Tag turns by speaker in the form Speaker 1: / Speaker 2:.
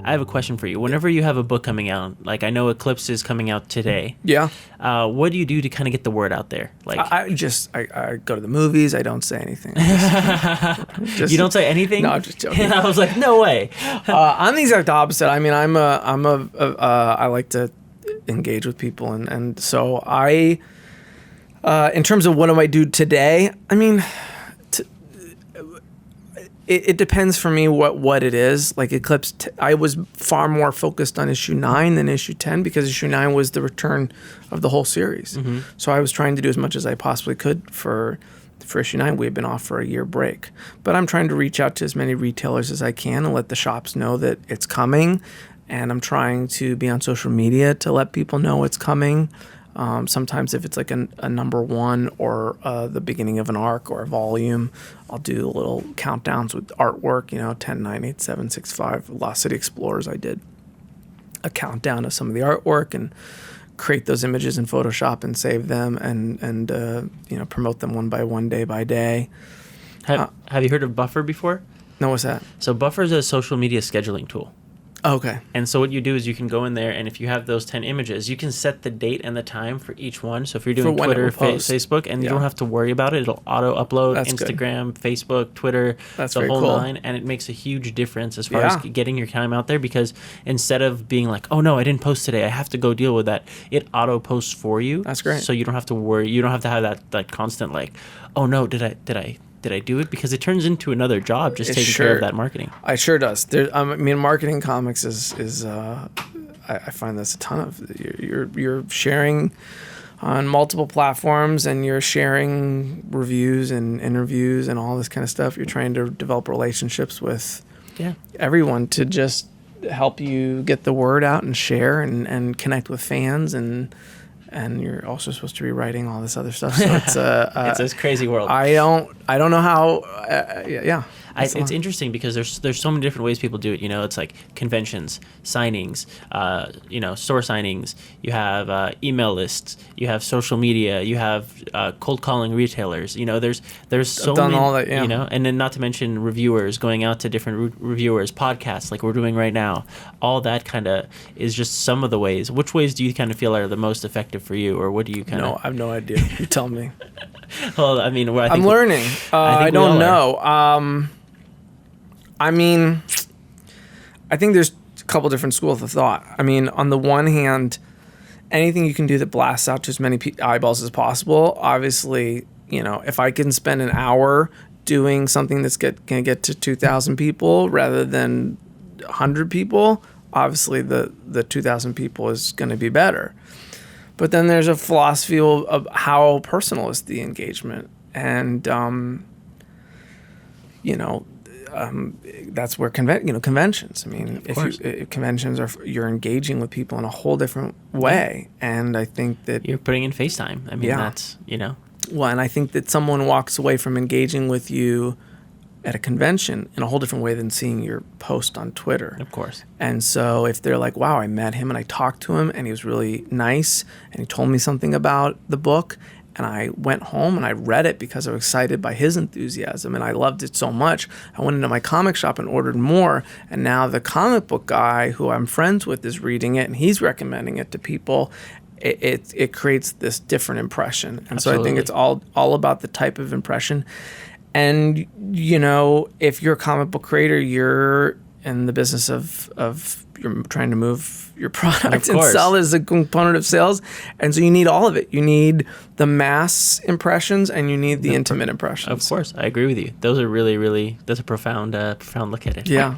Speaker 1: I have a question for you. Whenever you have a book coming out, like I know Eclipse is coming out today.
Speaker 2: Yeah.
Speaker 1: What do you do to kind of get the word out there? Like
Speaker 2: I go to the movies. I don't say anything.
Speaker 1: You don't say anything?
Speaker 2: No, I'm just joking.
Speaker 1: And I was like, no way.
Speaker 2: I'm the exact opposite. I mean, I like to engage with people, and so in terms of what do I do today, I mean, it depends for me what it is. Like Eclipse, I was far more focused on issue 9 than issue 10 because issue 9 was the return of the whole series. Mm-hmm. So I was trying to do as much as I possibly could for issue 9. We had been off for a year break. But I'm trying to reach out to as many retailers as I can and let the shops know that it's coming. And I'm trying to be on social media to let people know it's coming. Sometimes if it's like a number 1 or the beginning of an arc or a volume, I'll do little countdowns with artwork, 10, 9, 8, 7, 6, 5. Lost City Explorers, I did a countdown of some of the artwork and create those images in Photoshop and save them and promote them one by one, day by day.
Speaker 1: Have you heard of Buffer before?
Speaker 2: No, what's that?
Speaker 1: So Buffer is a social media scheduling tool.
Speaker 2: Okay.
Speaker 1: And so what you do is you can go in there, and if you have those 10 images, you can set the date and the time for each one. So if you're doing Twitter, Facebook, and you don't have to worry about it, it'll auto-upload. That's Instagram, good. Facebook, Twitter,
Speaker 2: that's
Speaker 1: the whole
Speaker 2: cool.
Speaker 1: 9, and it makes a huge difference as far as getting your time out there, because instead of being like, oh no, I didn't post today, I have to go deal with that, it auto-posts for you.
Speaker 2: That's great.
Speaker 1: So you don't have to worry. You don't have to have that constant like, oh no, did I do it? Because it turns into another job just taking care of that marketing.
Speaker 2: It sure does. Marketing comics is I find that's a ton of. You're sharing on multiple platforms, and you're sharing reviews and interviews and all this kind of stuff. You're trying to develop relationships with everyone to just help you get the word out and share and connect with fans and you're also supposed to be writing all this other stuff. So
Speaker 1: it's this crazy world.
Speaker 2: I don't know how.
Speaker 1: It's interesting because there's so many different ways people do it. It's like conventions, signings, store signings. You have email lists. You have social media. You have cold calling retailers. There's so many. All that, and then not to mention reviewers, going out to different reviewers, podcasts like we're doing right now. All that kind of is just some of the ways. Which ways do you kind of feel are the most effective for you, or what do you kind of?
Speaker 2: No, I have no idea. You tell me.
Speaker 1: Well, I mean,
Speaker 2: I'm learning. I don't know. I think there's a couple different schools of thought. I mean, on the one hand, anything you can do that blasts out to as many eyeballs as possible. Obviously, if I can spend an hour doing something that's going to get to 2,000 people rather than 100 people, obviously the 2,000 people is going to be better. But then there's a philosophy of how personal is the engagement. And, that's where conventions. I mean, if conventions are, you're engaging with people in a whole different way, and I think that
Speaker 1: you're putting in FaceTime. I mean, that's
Speaker 2: Well, and I think that someone walks away from engaging with you at a convention in a whole different way than seeing your post on Twitter.
Speaker 1: Of course.
Speaker 2: And so if they're like, wow, I met him and I talked to him and he was really nice and he told me something about the book. And I went home and I read it because I was excited by his enthusiasm and I loved it so much. I went into my comic shop and ordered more. And now the comic book guy who I'm friends with is reading it and he's recommending it to people. It creates this different impression. And
Speaker 1: Absolutely.
Speaker 2: So I think it's all about the type of impression. And, if you're a comic book creator, you're in the business of you're trying to move your product and sell as a component of sales. And so you need all of it. You need the mass impressions and you need the intimate impressions.
Speaker 1: Of course. I agree with you. Those are really, really, that's a profound look at it.
Speaker 2: Yeah.